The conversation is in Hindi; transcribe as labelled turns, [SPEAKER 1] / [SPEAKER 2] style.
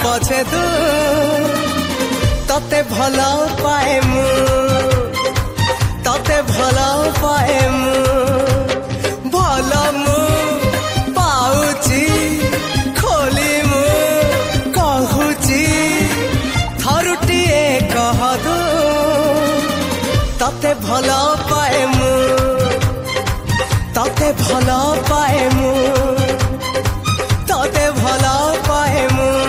[SPEAKER 1] पछे तू तते भला पाए मु तते भला पाए मु भला मु पाउची खोली मु कहूची थरुटिए कह दू तते भला